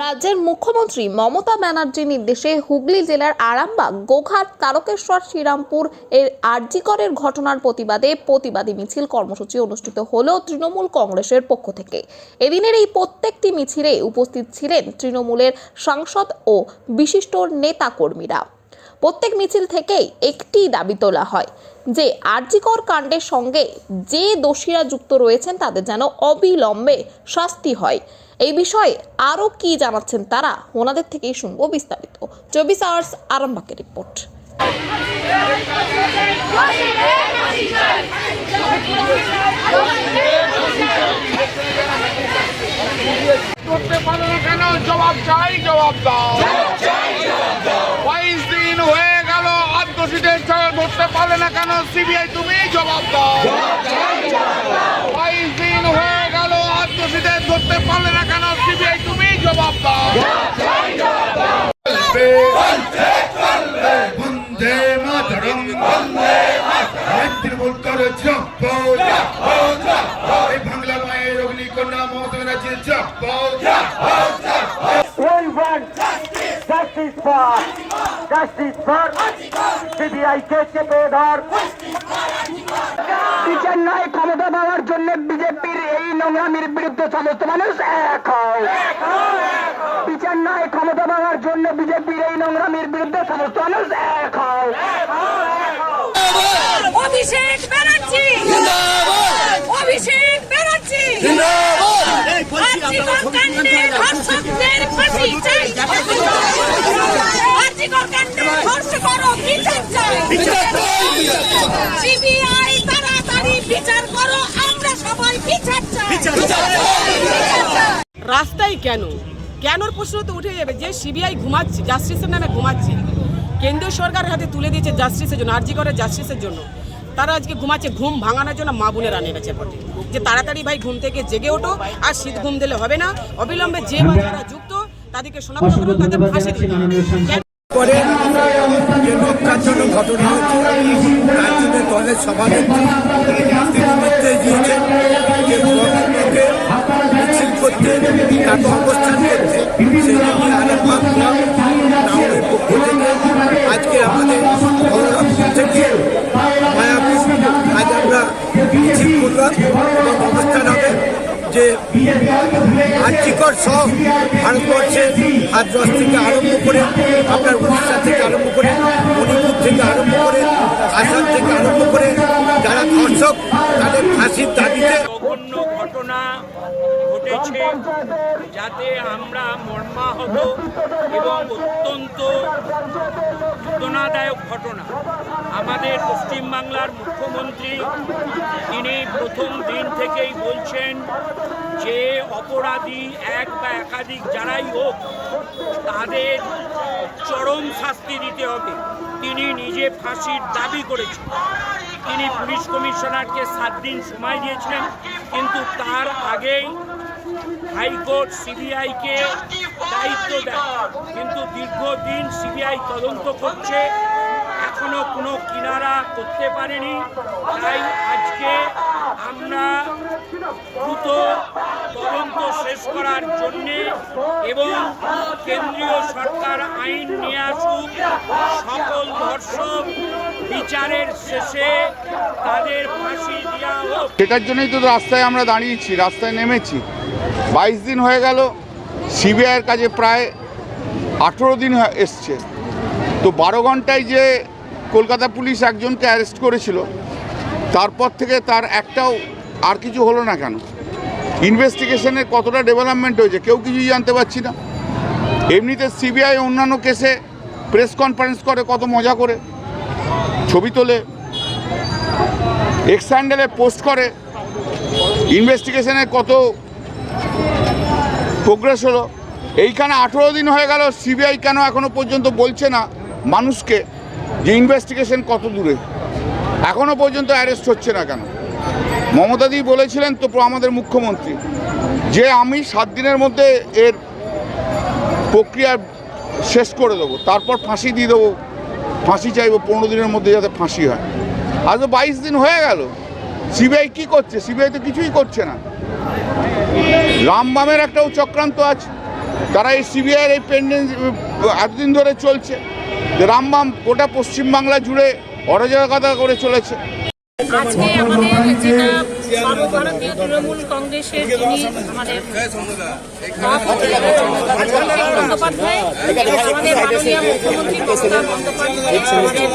রাজ্যের মুখ্যমন্ত্রী মমতা ব্যানার্জির নির্দেশে হুগলি জেলার আরামবাগ, গোঘাট, তারকেশ্বর, শ্রীরামপুর এর আরজিকরের ঘটনার প্রতিবাদী মিছিল কর্মসূচি অনুষ্ঠিত হলো তৃণমূল কংগ্রেসের পক্ষ থেকে। এদিনের এই প্রত্যেকটি মিছিলে উপস্থিত ছিলেন তৃণমূলের সাংসদ ও বিশিষ্ট নেতাকর্মীরা। প্রত্যেক মিছিল থেকেই একটি দাবি তোলা হয় যে আরজিকর কাণ্ডের সঙ্গে যে দোষীরা যুক্ত রয়েছেন তাদের যেন অবিলম্বে শাস্তি হয়। এই বিষয়ে আরো কি জানাচ্ছেন তারা, ওনাদের থেকেই শুনবো বিস্তারিত। 24 আওয়ার্স আরামবাগের রিপোর্ট। জবাব চাই, জবাব দাও। 22 দিন হয়ে গেল আত্মশীদের ধরতে পারলে না কেন সিবিআই, তুমি জবাব দাও। 22 দিন হয়ে গেল আত্মশীদের ধরতে পারলে না কেন সিবিআই, তুমি জবাব দাও। বন্দে মাতরম, তৃণমূল করে এই বাংলা মায়ের অগ্নিকন্যা মমতা ব্যানার্জির সিবিআই কে চেপে ধর। বিচার নয় ক্ষমতা পাওয়ার জন্য বিজেপির এই নোংরামির বিরুদ্ধে সমস্ত মানুষ এক হয়। বিচার নয় ক্ষমতা পাওয়ার জন্য বিজেপির এই নোংরামির বিরুদ্ধে সমস্ত মানুষ এক হয়। অভিষেক ব্যানার্জি, অভিষেক ব্যানার্জি, আরজিকর কাণ্ডে ধর্ষকদের ফাঁসি চাই, আরজিকর কাণ্ডে ধর্ষকরা বিচার চাই, সিবিআই তাড়াতাড়ি বিচার করো, আমরা সবাই বিচার চাই। রাস্তায় কেন কেনর প্রশ্ন তো উঠে যাবে যে সিবিআই ঘুমাচ্ছে, জাস্টিসের নামে ঘুমাচ্ছে। কেন্দ্রীয় সরকার হাতে তুলে দিয়েছে জাস্টিসের জন্য, আরজিকরের জাস্টিসের জন্য। তারা আজকে ঘুমাচ্ছে, ঘুম ভাঙানোর জন্য মা বোনেরা নেমেছে পথে যে তাড়াতাড়ি ভাই ঘুম থেকে জেগে ওঠো, আর শীত ঘুম দিলে হবে না, অবিলম্বে যে বা যারা যুক্ত তাদেরকে শনাক্ত করো, তাদের ফাঁসি দিতে হবে। পরে যে লক্ষাজনক ঘটনা হচ্ছে তার জন্য দলের সভাপতি নির্দেশ দিয়েছেন যে ব্লকে মিছিল করতে, তাকে অবস্থান করতে। সেই জন্য আরামবাগ টাউনের পক্ষ থেকে আজকে আমাদের বহরমপুর থেকে মায়াপুর আজ আমরা মিছিল করলাম এবং অবস্থান হবে যে আরজিকর সহ ভারতবর্ষে হাতরস থেকে আরম্ভ করে আপনার উড়িষ্যা থেকে আরম্ভ করে মণিপুর থেকে আরম্ভ করে আসাম থেকে আরম্ভ করে যারা ধর্ষক তাদের ফাঁসির দাবিতে জঘন্য ঘটনা ঘটেছে, যাতে আমরা মর্মাহত এবং অত্যন্ত বেদনাদায়ক ঘটনা। আমাদের পশ্চিমবাংলার মুখ্যমন্ত্রী তিনি প্রথম দিন থেকেই বলছেন যে অপরাধী এক বা একাধিক যারাই হোক তাদের চরম শাস্তি দিতে হবে। তিনি নিজে ফাঁসির দাবি করেছেন। তিনি পুলিশ কমিশনারকে 7 দিন সময় দিয়েছিলেন, কিন্তু তার আগেই হাইকোর্ট সিবিআইকে দায়িত্ব দেয়, কিন্তু দীর্ঘদিন সিবিআই তদন্ত করছে, এখনো কোনো কিনারা করতে পারেনি। তাই আজকে আমরা দ্রুত তদন্ত শেষ করার জন্যে এবং কেন্দ্রীয় সরকার আইন নিয়ে আসুক, সকল ধর্ষক বিচারের শেষে তাদের ফাঁসি দেওয়া হোক। সেটার জন্যই তো রাস্তায় আমরা দাঁড়িয়েছি, রাস্তায় নেমেছি। 22 দিন হয়ে গেল, সিবিআইয়ের কাছে প্রায় 18 দিন এসছে। তো 12 ঘন্টায় যে কলকাতা পুলিশ একজনকে অ্যারেস্ট করেছিল, তারপর থেকে তার একটাও আর কিছু হলো না কেন? ইনভেস্টিগেশনের কতটা ডেভেলপমেন্ট হয়েছে কেউ কিছুই জানতে পারছি না। এমনিতে সিবিআই অন্যান্য কেসে প্রেস কনফারেন্স করে কত মজা করে, ছবি তোলে, এক্স হ্যান্ডেলে পোস্ট করে, ইনভেস্টিগেশনের কত প্রোগ্রেস হলো। এইখানে 18 দিন হয়ে গেল, সিবিআই কেন এখনো পর্যন্ত বলছে না মানুষকে যে ইনভেস্টিগেশন কত দূরে? এখনো পর্যন্ত অ্যারেস্ট হচ্ছে না কেন? মমতাদি বলেছিলেন তো আমাদের মুখ্যমন্ত্রী যে আমি 7 দিনের মধ্যে এর প্রক্রিয়া শেষ করে দেবো, তারপর ফাঁসি দিয়ে দেবো, ফাঁসি চাইবো 15 দিনের মধ্যে যাতে ফাঁসি হয়। আজ 22 দিন হয়ে গেল, সিবিআই কি করছে? সিবিআই তো কিছুই করছে না। রামবামের একটাও চক্রান্ত আছে, তারা এই সিবিআইয়ের এই পেন্ডেন্স এতদিন ধরে চলছে, যে রামবাম গোটা পশ্চিমবাংলা জুড়ে অরাজকতা করে চলেছে। আজকে আমাদের যেটা সর্বভারতীয় তৃণমূল কংগ্রেসের যিনি আমাদের বন্দ্যোপাধ্যায় এবং আমাদের মাননীয় মুখ্যমন্ত্রী মমতা বন্দ্যোপাধ্যায়, আমাদের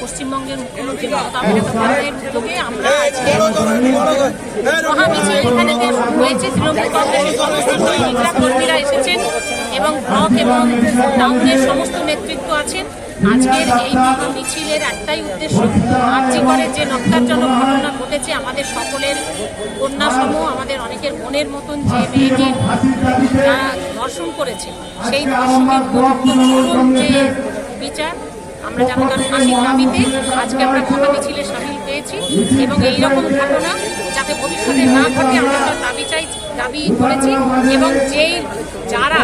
পশ্চিমবঙ্গের মুখ্যমন্ত্রী মমতা বন্দ্যোপাধ্যায়ের উদ্যোগে আমরা আজকে মহামিছিল এখানেতে হয়েছে। তৃণমূল কংগ্রেসের সমস্ত সৈনিকরা, কর্মীরা এসেছেন এবং ব্লক এবং টাউনের সমস্ত নেতৃত্ব আছেন। আজকের এই মিছিলের একটাই উদ্দেশ্য, আরজিকরের যে নক্কারজনক ঘটনা ঘটেছে, আমাদের সকলের কন্যাসমূহ, আমাদের অনেকের বোনের মতন যে মেয়েটির যারা ধর্ষণ করেছে, সেই ধর্ষকের উপযুক্ত চরম যে বিচার, আমরা যেন তার ফাঁসির দাবিতে আজকে আমরা মহা মিছিলে সামিল হয়েছি এবং এইরকম ঘটনা যাতে ভবিষ্যতে না ঘটে আমরা তার দাবি করেছি এবং যারা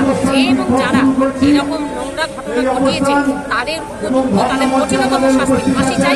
এইরকম নোংরা ঘটনা ঘটিয়েছে তাদের উপযুক্ত, তাদের কঠিনতম শাস্তি ফাঁসি চাই।